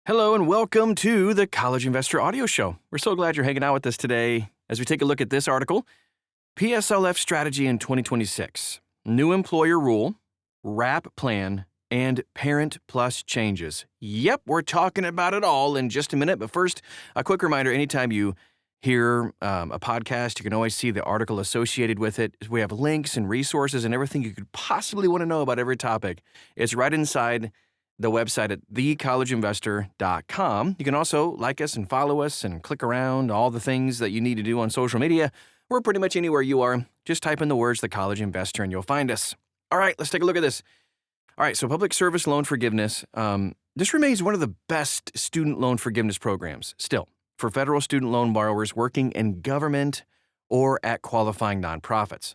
Hello and welcome to the College Investor Audio Show. We're so glad you're hanging out with us today as we take a look at this article, PSLF Strategy in 2026, New Employer Rule, WRAP Plan, and Parent Plus Changes. Yep, we're talking about it all in just a minute, but first, a quick reminder, anytime you hear a podcast, you can always see the article associated with it. We have links and resources and everything you could possibly want to know about every topic. It's right inside the website at thecollegeinvestor.com. You can also like us and follow us and click around all the things that you need to do on social media. We're pretty much anywhere you are. Just type in the words The College Investor and you'll find us. All right, let's take a look at this. All right, so public service loan forgiveness. This remains one of the best student loan forgiveness programs still for federal student loan borrowers working in government or at qualifying nonprofits.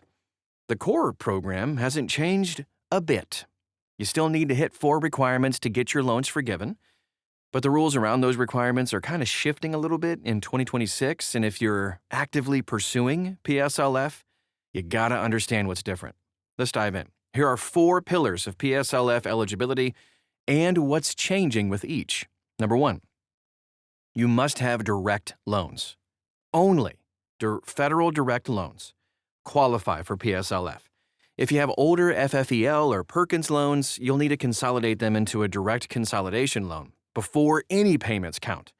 The core program hasn't changed a bit. You still need to hit 4 requirements to get your loans forgiven, but the rules around those requirements are kind of shifting a little bit in 2026, and if you're actively pursuing PSLF, you gotta understand what's different. Let's dive in. Here are 4 pillars of PSLF eligibility and what's changing with each. Number 1, you must have direct loans. Only federal direct loans qualify for PSLF. If you have older FFEL or Perkins loans, you'll need to consolidate them into a direct consolidation loan before any payments count.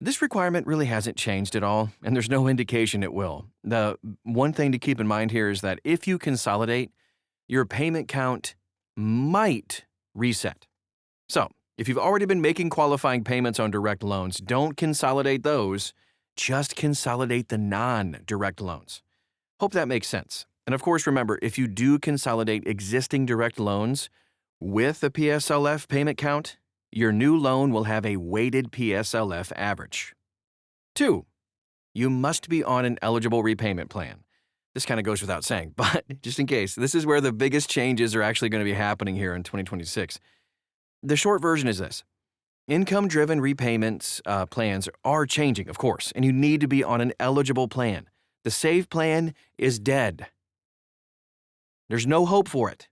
This requirement really hasn't changed at all, and there's no indication it will. The one thing to keep in mind here is that if you consolidate, your payment count might reset. So, if you've already been making qualifying payments on direct loans, don't consolidate those, just consolidate the non-direct loans. Hope that makes sense. And of course, remember, if you do consolidate existing direct loans with a PSLF payment count, your new loan will have a weighted PSLF average. 2, you must be on an eligible repayment plan. This kind of goes without saying, but just in case, this is where the biggest changes are actually going to be happening here in 2026. The short version is this. Income-driven repayments plans are changing, of course, and you need to be on an eligible plan. The SAVE plan is dead. There's no hope for it.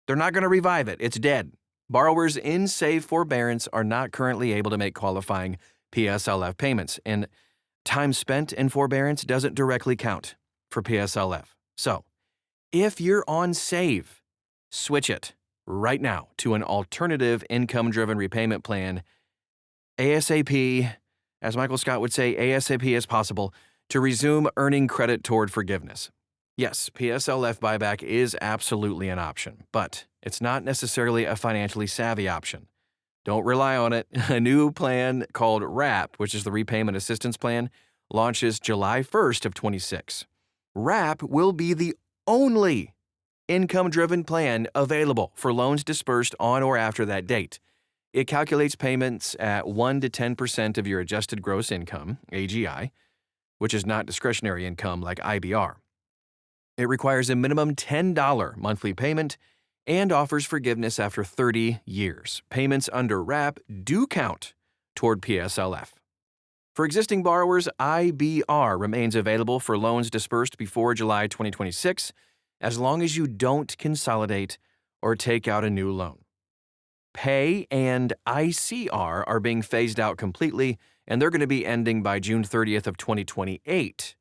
They're not going to revive it. It's dead. Borrowers in SAVE forbearance are not currently able to make qualifying PSLF payments, and time spent in forbearance doesn't directly count for PSLF. So, if you're on SAVE, switch it right now to an alternative income-driven repayment plan ASAP, as Michael Scott would say, ASAP as possible, to resume earning credit toward forgiveness. Yes, PSLF buyback is absolutely an option, but it's not necessarily a financially savvy option. Don't rely on it. A new plan called WRAP, which is the Repayment Assistance Plan, launches July 1st of 26. WRAP will be the only income-driven plan available for loans dispersed on or after that date. It calculates payments at 1 to 10% of your adjusted gross income, AGI, which is not discretionary income like IBR. It requires a minimum $10 monthly payment and offers forgiveness after 30 years. Payments under WRAP do count toward PSLF. For existing borrowers, IBR remains available for loans dispersed before July 2026, as long as you don't consolidate or take out a new loan. Pay and ICR are being phased out completely, and they're going to be ending by June 30th of 2028.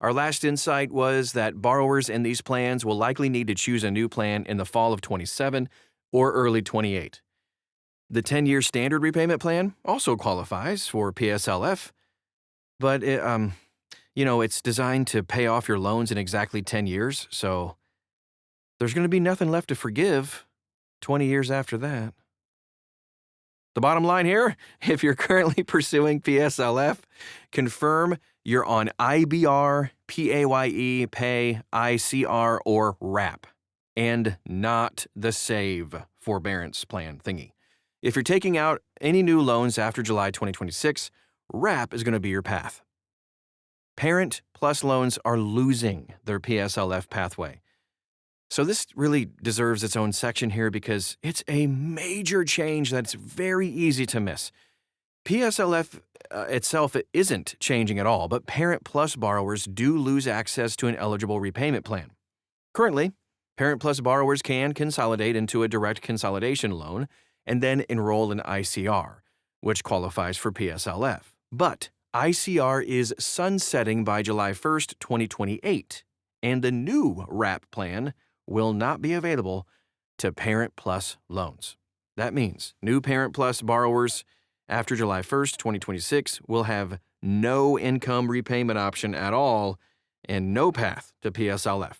Our last insight was that borrowers in these plans will likely need to choose a new plan in the fall of 27 or early 28. The 10-year standard repayment plan also qualifies for PSLF, but it's designed to pay off your loans in exactly 10 years, so there's going to be nothing left to forgive 20 years after that. The bottom line here, if you're currently pursuing PSLF, confirm you're on IBR, PAYE, Pay, ICR, or WRAP, and not the SAVE forbearance plan thingy. If you're taking out any new loans after July 2026, WRAP is going to be your path. Parent Plus loans are losing their PSLF pathway. So this really deserves its own section here because it's a major change that's very easy to miss. PSLF itself isn't changing at all, but Parent Plus borrowers do lose access to an eligible repayment plan. Currently, Parent Plus borrowers can consolidate into a direct consolidation loan and then enroll in ICR. which qualifies for PSLF. But ICR is sunsetting by July 1st, 2028, and the new WRAP plan will not be available to Parent Plus loans. That means new Parent Plus borrowers after July 1st, 2026 will have no income repayment option at all and no path to PSLF.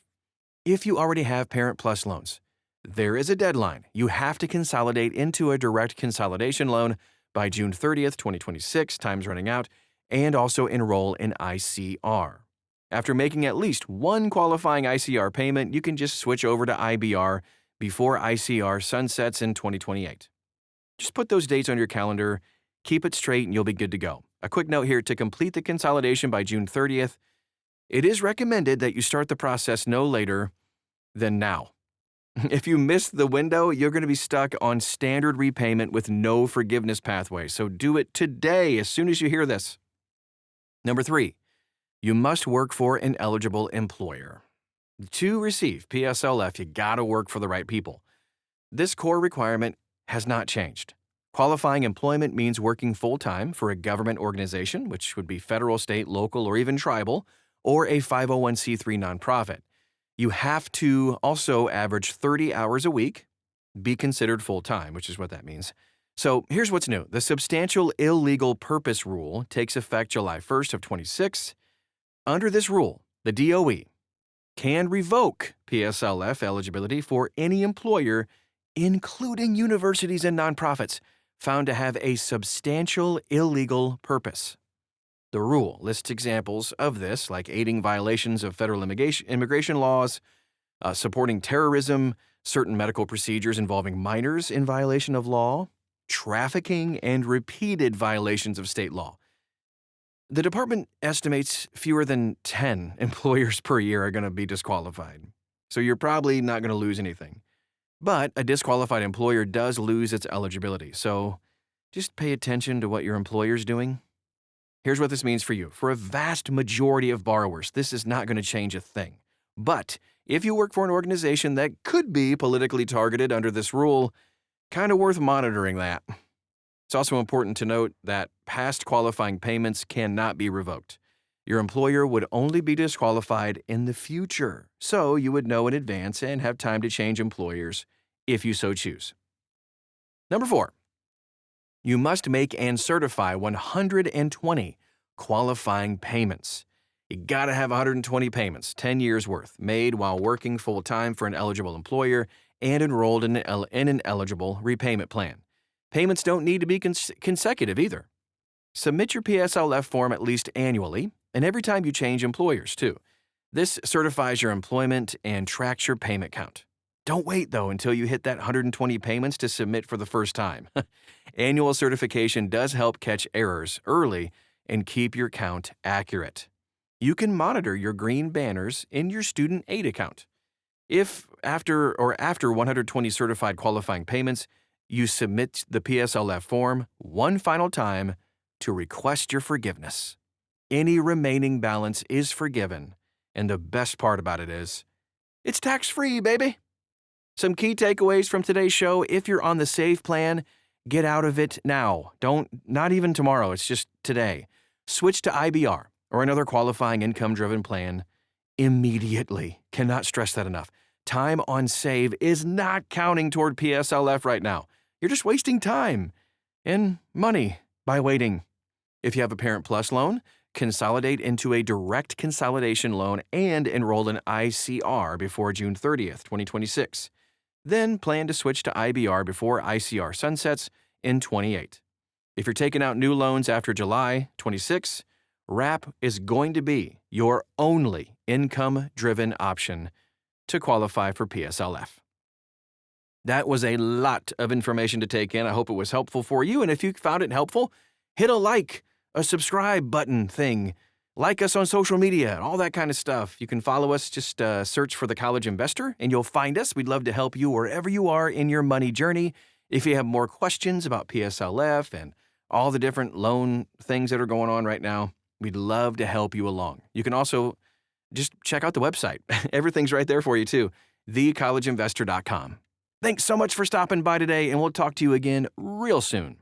If you already have Parent Plus loans, there is a deadline. You have to consolidate into a direct consolidation loan by June 30th, 2026, time's running out, and also enroll in ICR. After making at least one qualifying ICR payment, you can just switch over to IBR before ICR sunsets in 2028. Just put those dates on your calendar, keep it straight, and you'll be good to go. A quick note here, to complete the consolidation by June 30th, it is recommended that you start the process no later than now. If you miss the window, you're going to be stuck on standard repayment with no forgiveness pathway, so do it today as soon as you hear this. Number 3, you must work for an eligible employer. To receive PSLF, you gotta work for the right people. This core requirement has not changed. Qualifying employment means working full-time for a government organization, which would be federal, state, local, or even tribal, or a 501c3 nonprofit. You have to also average 30 hours a week, be considered full-time, which is what that means. So here's what's new. The substantial illegal purpose rule takes effect July 1st of 26. Under this rule, the DOE can revoke PSLF eligibility for any employer, including universities and nonprofits, found to have a substantial illegal purpose. The rule lists examples of this, like aiding violations of federal immigration laws, supporting terrorism, certain medical procedures involving minors in violation of law, trafficking, and repeated violations of state law. The department estimates fewer than 10 employers per year are going to be disqualified, so you're probably not going to lose anything. But a disqualified employer does lose its eligibility, so just pay attention to what your employer's doing. Here's what this means for you. For a vast majority of borrowers, this is not going to change a thing. But if you work for an organization that could be politically targeted under this rule, kind of worth monitoring that. It's also important to note that past qualifying payments cannot be revoked. Your employer would only be disqualified in the future, so you would know in advance and have time to change employers if you so choose. Number 4, you must make and certify 120 qualifying payments. You gotta have 120 payments, 10 years worth, made while working full-time for an eligible employer and enrolled in an eligible repayment plan. Payments don't need to be consecutive either. Submit your PSLF form at least annually, and every time you change employers, too. This certifies your employment and tracks your payment count. Don't wait, though, until you hit that 120 payments to submit for the first time. Annual certification does help catch errors early and keep your count accurate. You can monitor your green banners in your student aid account. If after 120 certified qualifying payments, you submit the PSLF form one final time to request your forgiveness. Any remaining balance is forgiven, and the best part about it is, it's tax-free, baby! Some key takeaways from today's show: if you're on the SAVE plan, get out of it now. Not even tomorrow, it's just today. Switch to IBR or another qualifying income-driven plan immediately. Cannot stress that enough. Time on SAVE is not counting toward PSLF right now. You're just wasting time and money by waiting. If you have a Parent Plus loan, consolidate into a direct consolidation loan and enroll in ICR before June 30th, 2026. Then plan to switch to IBR before ICR sunsets in 28. If you're taking out new loans after July 26, WRAP is going to be your only income-driven option to qualify for PSLF. That was a lot of information to take in. I hope it was helpful for you, and if you found it helpful, hit a subscribe button thing. Like us on social media, all that kind of stuff. You can follow us, just search for The College Investor, and you'll find us. We'd love to help you wherever you are in your money journey. If you have more questions about PSLF and all the different loan things that are going on right now, we'd love to help you along. You can also just check out the website. Everything's right there for you, too. thecollegeinvestor.com. Thanks so much for stopping by today, and we'll talk to you again real soon.